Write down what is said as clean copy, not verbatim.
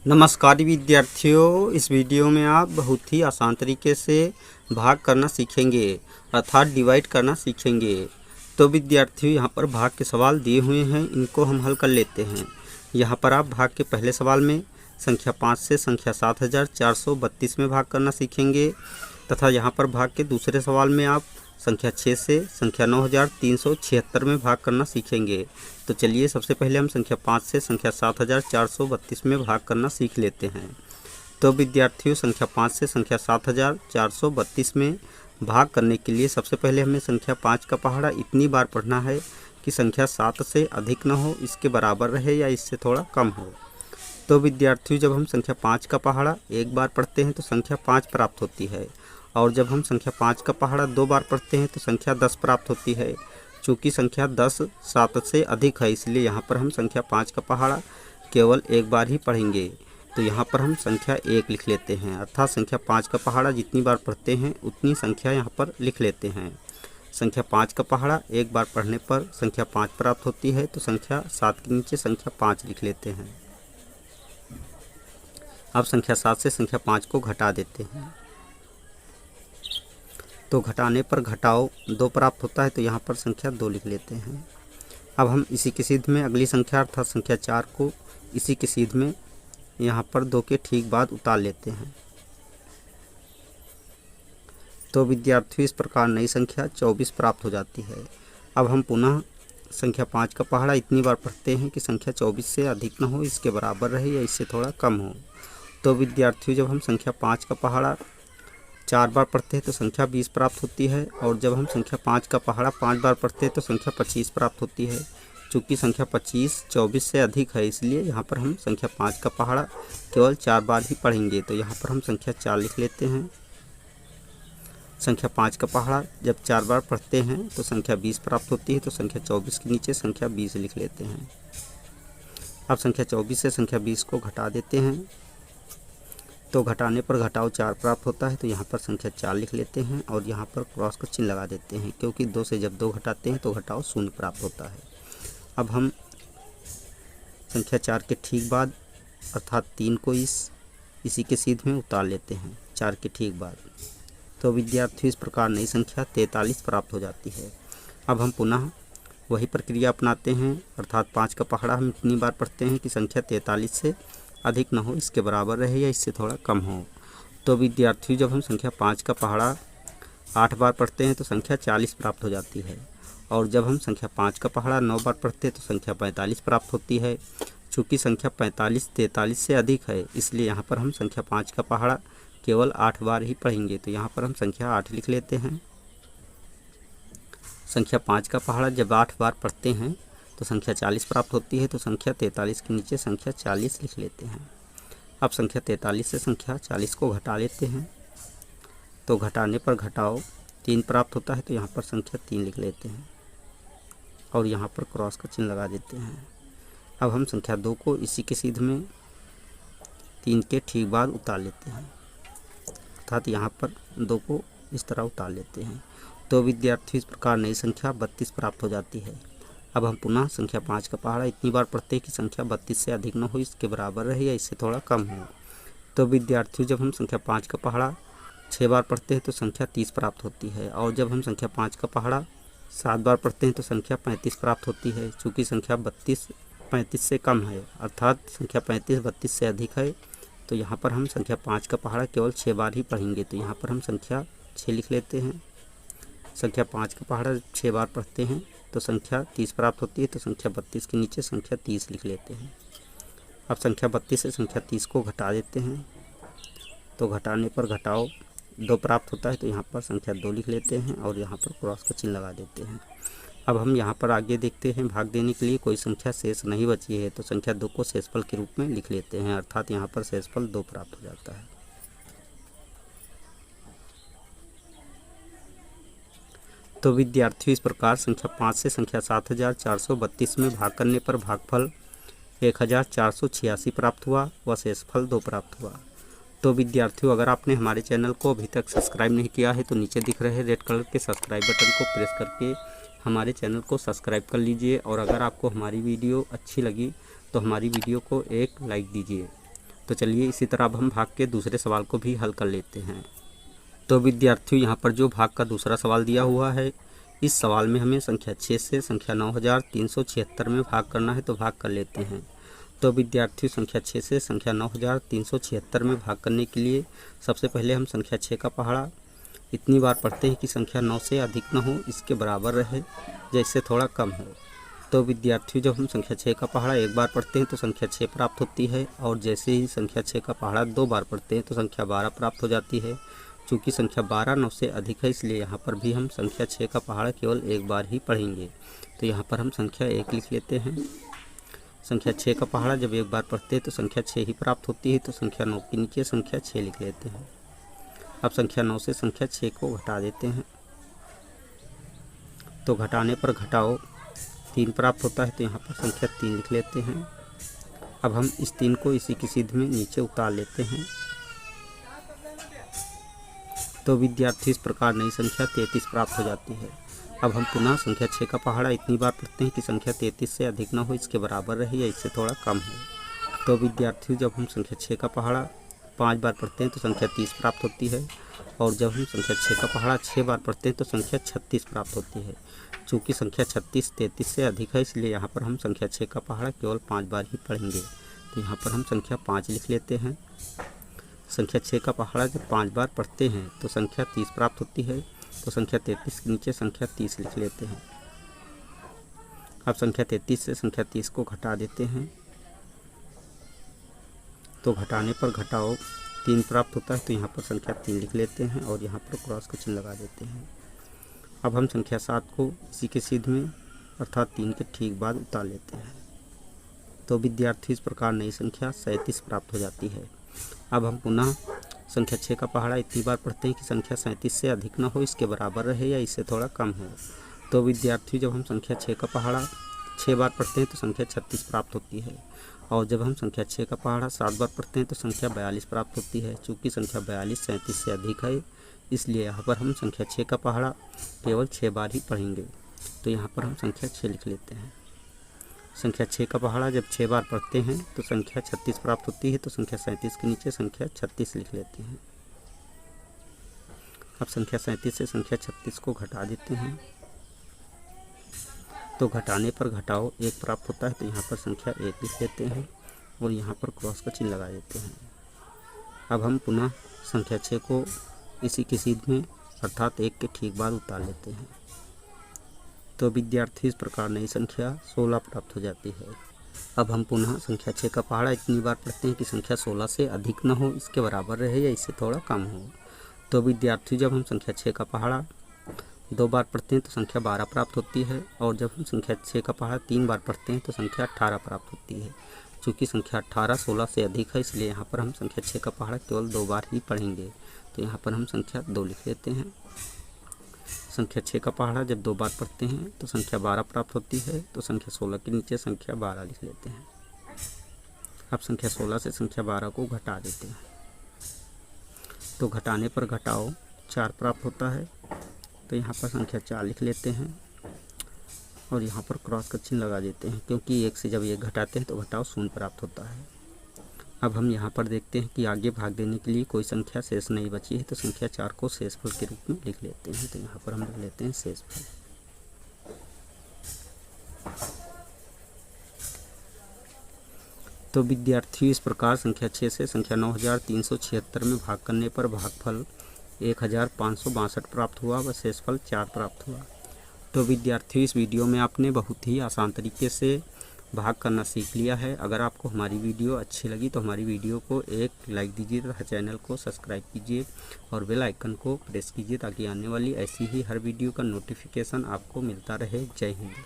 नमस्कार विद्यार्थियों, इस वीडियो में आप बहुत ही आसान तरीके से भाग करना सीखेंगे, अर्थात डिवाइड करना सीखेंगे। तो विद्यार्थियों, यहाँ पर भाग के सवाल दिए हुए हैं, इनको हम हल कर लेते हैं। यहाँ पर आप भाग के पहले सवाल में संख्या 5 से संख्या 7432 में भाग करना सीखेंगे, तथा यहाँ पर भाग के दूसरे सवाल में आप संख्या 6 से संख्या 9376 में भाग करना सीखेंगे। तो चलिए, सबसे पहले हम संख्या 5 से संख्या 7432 में भाग करना सीख लेते हैं। तो विद्यार्थियों, संख्या 5 से संख्या 7432 में भाग करने के लिए सबसे पहले हमें संख्या 5 का पहाड़ा इतनी बार पढ़ना है कि संख्या 7 से अधिक न हो, इसके बराबर रहे या इससे थोड़ा कम हो। तो विद्यार्थियों, जब हम संख्या 5 का पहाड़ा एक बार पढ़ते हैं तो संख्या 5 प्राप्त होती है, और जब हम संख्या 5 का पहाड़ा 2 बार पढ़ते हैं तो संख्या 10 प्राप्त होती है। चूँकि संख्या 10 7 से अधिक है, इसलिए यहाँ पर हम संख्या 5 का पहाड़ा केवल एक बार ही पढ़ेंगे। तो यहाँ पर हम संख्या 1 लिख लेते हैं, अर्थात संख्या 5 का पहाड़ा जितनी बार पढ़ते हैं उतनी संख्या यहाँ पर लिख लेते हैं। संख्या 5 का पहाड़ा एक बार पढ़ने पर संख्या 5 प्राप्त होती है, तो संख्या 7 के नीचे संख्या 5 लिख लेते हैं। अब संख्या 7 से संख्या 5 को घटा देते हैं, तो घटाने पर घटाओ 2 प्राप्त होता है, तो यहाँ पर संख्या 2 लिख लेते हैं। अब हम इसी की सीध में अगली संख्या अर्थात संख्या 4 को इसी की सीध में यहाँ पर 2 के ठीक बाद उतार लेते हैं। तो विद्यार्थियों, इस प्रकार नई संख्या 24 प्राप्त हो जाती है। अब हम पुनः संख्या 5 का पहाड़ा इतनी बार पढ़ते हैं कि संख्या 24 से अधिक न हो, इसके बराबर रहे या इससे थोड़ा कम हो। तो विद्यार्थियों, जब हम संख्या 5 का पहाड़ा 4 बार पढ़ते हैं तो संख्या 20 प्राप्त होती है, और जब हम संख्या 5 का पहाड़ा 5 बार पढ़ते हैं तो संख्या 25 प्राप्त होती है। चूँकि संख्या 25 24 से अधिक है, इसलिए यहाँ पर हम संख्या 5 का पहाड़ा केवल 4 बार ही पढ़ेंगे। तो यहाँ पर हम संख्या 4 लिख लेते हैं। संख्या 5 का पहाड़ा जब 4 बार पढ़ते हैं तो संख्या 20 प्राप्त होती है, तो संख्या 24 के नीचे संख्या 20 लिख लेते हैं। अब संख्या 24 से संख्या 20 को घटा देते हैं, तो घटाने पर घटाओ 4 प्राप्त होता है, तो यहाँ पर संख्या 4 लिख लेते हैं, और यहाँ पर क्रॉस का चिन्ह लगा देते हैं, क्योंकि 2 से जब 2 घटाते हैं तो घटाओ 0 प्राप्त होता है। अब हम संख्या 4 के ठीक बाद अर्थात 3 को इसी के सीध में उतार लेते हैं 4 के ठीक बाद। तो विद्यार्थियों, इस प्रकार नई संख्या 43 प्राप्त हो जाती है। अब हम पुनः वही प्रक्रिया अपनाते हैं, अर्थात 5 का पहाड़ा हम इतनी बार पढ़ते हैं कि संख्या 43 से अधिक न हो, इसके बराबर रहे या इससे थोड़ा कम हो। तो विद्यार्थियों, जब हम संख्या 5 का पहाड़ा 8 बार पढ़ते हैं तो संख्या 40 प्राप्त हो जाती है, और जब हम संख्या 5 का पहाड़ा 9 बार पढ़ते हैं तो संख्या 45 प्राप्त होती है। चूँकि संख्या 45 43 से अधिक है, इसलिए यहाँ पर हम संख्या 5 का पहाड़ा केवल 8 बार ही पढ़ेंगे। तो यहाँ पर हम संख्या 8 लिख लेते हैं। संख्या 5 का पहाड़ा जब 8 बार पढ़ते हैं तो संख्या 40 प्राप्त होती है, तो संख्या 43 के नीचे संख्या 40 लिख लेते हैं। अब संख्या 43 से संख्या 40 को घटा लेते हैं, तो घटाने पर घटाओ 3 प्राप्त होता है, तो यहाँ पर संख्या 3 लिख लेते हैं, और यहाँ पर क्रॉस का चिन्ह लगा देते हैं। अब हम संख्या 2 को इसी के सीध में 3 के ठीक बाद उतार लेते हैं, अर्थात यहाँ पर 2 को इस तरह उतार लेते हैं। तो विद्यार्थी, इस प्रकार नई संख्या 32 प्राप्त हो जाती है। अब हम पुनः संख्या 5 का पहाड़ा इतनी बार पढ़ते हैं कि संख्या 32 से अधिक न हो, इसके बराबर रहे या इससे थोड़ा कम हो। तो विद्यार्थियों, जब हम संख्या 5 का पहाड़ा 6 बार पढ़ते हैं तो संख्या 30 प्राप्त होती है, और जब हम संख्या 5 का पहाड़ा 7 बार पढ़ते हैं तो संख्या 35 प्राप्त होती है। चूँकि संख्या 32 35 से कम है, अर्थात संख्या 35 32 से अधिक है, तो यहाँ पर हम संख्या 5 का पहाड़ा केवल 6 बार ही पढ़ेंगे। तो यहाँ पर हम संख्या 6 लिख लेते हैं। संख्या 5 का पहाड़ा 6 बार पढ़ते हैं तो संख्या 30 प्राप्त होती है, तो संख्या 32 के नीचे संख्या 30 लिख लेते हैं। अब संख्या 32 से संख्या 30 को घटा देते हैं, तो घटाने पर घटाओ 2 प्राप्त होता है, तो यहाँ पर संख्या 2 लिख लेते हैं, और यहाँ पर क्रॉस का चिन्ह लगा देते हैं। अब हम यहाँ पर आगे देखते हैं, भाग देने के लिए कोई संख्या शेष नहीं बची है, तो संख्या 2 को शेषफल के रूप में लिख लेते हैं, अर्थात यहाँ पर शेषफल 2 प्राप्त हो जाता है। तो विद्यार्थियों, इस प्रकार संख्या 5 से संख्या 7432 में भाग करने पर भागफल 1486 प्राप्त हुआ व शेषफल 2 प्राप्त हुआ। तो विद्यार्थियों, अगर आपने हमारे चैनल को अभी तक सब्सक्राइब नहीं किया है तो नीचे दिख रहे रेड कलर के सब्सक्राइब बटन को प्रेस करके हमारे चैनल को सब्सक्राइब कर लीजिए, और अगर आपको हमारी वीडियो अच्छी लगी तो हमारी वीडियो को एक लाइक दीजिए। तो चलिए इसी तरह अब हम भाग के दूसरे सवाल को भी हल कर लेते हैं। तो विद्यार्थियों, यहाँ पर जो भाग का दूसरा सवाल दिया हुआ है, इस सवाल में हमें संख्या 6 से संख्या 9376 में भाग करना है, तो भाग कर लेते हैं। तो विद्यार्थियों, संख्या 6 से संख्या 9376 में भाग करने के लिए सबसे पहले हम संख्या 6 का पहाड़ा इतनी बार पढ़ते हैं कि संख्या 9 से अधिक न हो, इसके बराबर रहे या इससे थोड़ा कम हो। तो विद्यार्थियों, जब हम संख्या 6 का पहाड़ा एक बार पढ़ते हैं तो संख्या 6 प्राप्त होती है, और जैसे ही संख्या 6 का पहाड़ा 2 बार पढ़ते हैं तो संख्या 12 प्राप्त हो जाती है। चूँकि संख्या 12 9 से अधिक है, इसलिए यहाँ पर भी हम संख्या 6 का पहाड़ा केवल एक बार ही पढ़ेंगे। तो यहाँ पर हम संख्या 1 लिख लेते हैं। संख्या 6 का पहाड़ा जब एक बार पढ़ते हैं तो संख्या 6 ही प्राप्त होती है, तो संख्या 9 के नीचे संख्या 6 लिख लेते हैं। अब संख्या 9 से संख्या 6 को घटा देते हैं, तो घटाने पर घटाओ 3 प्राप्त होता है, तो यहाँ पर संख्या 3 लिख लेते हैं। अब हम इस 3 को इसी की सीध में नीचे उतार लेते हैं। तो विद्यार्थी, इस प्रकार नई संख्या 33 प्राप्त हो जाती है। अब हम पुनः संख्या 6 का पहाड़ा इतनी बार पढ़ते हैं कि संख्या 33 से अधिक न हो, इसके बराबर रहे या इससे थोड़ा कम हो। तो विद्यार्थियों, जब हम संख्या 6 का पहाड़ा 5 बार पढ़ते हैं तो संख्या 30 प्राप्त होती है, और जब हम संख्या 6 का पहाड़ा 6 बार पढ़ते हैं तो संख्या 36 प्राप्त होती है। चूँकि संख्या 36 33 से अधिक है, इसलिए यहाँ पर हम संख्या 6 का पहाड़ा केवल 5 बार ही पढ़ेंगे। तो यहाँ पर हम संख्या 5 लिख लेते हैं। संख्या 6 का पहाड़ा जब 5 बार पढ़ते हैं तो संख्या 30 प्राप्त होती है, तो संख्या 33 के नीचे संख्या 30 लिख लेते हैं। अब संख्या 33 से संख्या 30 को घटा देते हैं, तो घटाने पर घटाओ 3 प्राप्त होता है, तो यहाँ पर संख्या 3 लिख लेते हैं और यहाँ पर क्रॉस का चिन्ह लगा देते हैं। अब हम संख्या 7 को इसी के सीध में अर्थात 3 के ठीक बाद उतार लेते हैं। तो विद्यार्थी, इस प्रकार नई संख्या 37 प्राप्त हो जाती है। अब हम पुनः संख्या 6 का पहाड़ा इतनी बार पढ़ते हैं कि संख्या 37 से अधिक न हो, इसके बराबर रहे या इससे थोड़ा कम हो। तो विद्यार्थी, जब हम संख्या 6 का पहाड़ा 6 बार पढ़ते हैं तो संख्या 36 प्राप्त होती है, और जब हम संख्या 6 का पहाड़ा 7 बार पढ़ते हैं तो संख्या 42 प्राप्त होती है। चूँकि संख्या 42 37 से अधिक है, इसलिए यहाँ पर हम संख्या 6 का पहाड़ा केवल 6 बार ही पढ़ेंगे। तो यहाँ पर हम संख्या 6 लिख लेते हैं। संख्या 6 का पहाड़ा जब 6 बार पढ़ते हैं तो संख्या 36 प्राप्त होती है, तो संख्या 37 के नीचे संख्या 36 लिख लेते हैं। अब संख्या 37 से संख्या 36 को घटा देते हैं, तो घटाने पर घटाओ 1 प्राप्त होता है, तो यहाँ पर संख्या 1 लिख लेते हैं और यहाँ पर क्रॉस का चिन्ह लगा देते हैं। अब हम पुनः संख्या 6 को इसी की सीध में अर्थात 1 के ठीक बाद उतार लेते हैं। तो विद्यार्थी, इस प्रकार नई संख्या 16 प्राप्त हो जाती है। अब हम पुनः संख्या 6 का पहाड़ा इतनी बार पढ़ते हैं कि संख्या 16 से अधिक न हो, इसके बराबर रहे या इससे थोड़ा कम हो। तो विद्यार्थी, जब हम संख्या 6 का पहाड़ा 2 बार पढ़ते हैं तो संख्या 12 प्राप्त होती है, और जब हम संख्या 6 का पहाड़ा 3 बार पढ़ते हैं तो संख्या 18 प्राप्त होती है। चूँकि संख्या 18 16 से अधिक है, इसलिए यहाँ पर हम संख्या 6 का पहाड़ा केवल 2 बार ही पढ़ेंगे। तो यहाँ पर हम संख्या 2 लिख लेते हैं। संख्या 6 का पहाड़ा जब 2 बार पढ़ते हैं तो संख्या 12 प्राप्त होती है, तो संख्या 16 के नीचे संख्या 12 लिख लेते हैं। अब संख्या 16 से संख्या 12 को घटा देते हैं, तो घटाने पर घटाओ 4 प्राप्त होता है, तो यहाँ पर संख्या 4 लिख लेते हैं और यहाँ पर क्रॉस का चिन्ह लगा देते हैं, क्योंकि 1 से जब 1 घटाते हैं तो घटाओ 0 प्राप्त होता है। अब हम यहाँ पर देखते हैं कि आगे भाग देने के लिए कोई संख्या शेष नहीं बची है, तो संख्या 4 को शेषफल के रूप में लिख लेते हैं। तो यहाँ पर हम लिख लेते हैं शेषफल। तो विद्यार्थियों, इस प्रकार संख्या 6 से संख्या 9376 में भाग करने पर भागफल 1562 प्राप्त हुआ व शेषफल 4 प्राप्त हुआ। तो विद्यार्थियों, इस वीडियो में आपने बहुत ही आसान तरीके से भाग करना सीख लिया है। अगर आपको हमारी वीडियो अच्छी लगी तो हमारी वीडियो को एक लाइक दीजिए तथा चैनल को सब्सक्राइब कीजिए और बेल आइकन को प्रेस कीजिए, ताकि आने वाली ऐसी ही हर वीडियो का नोटिफिकेशन आपको मिलता रहे। जय हिंद।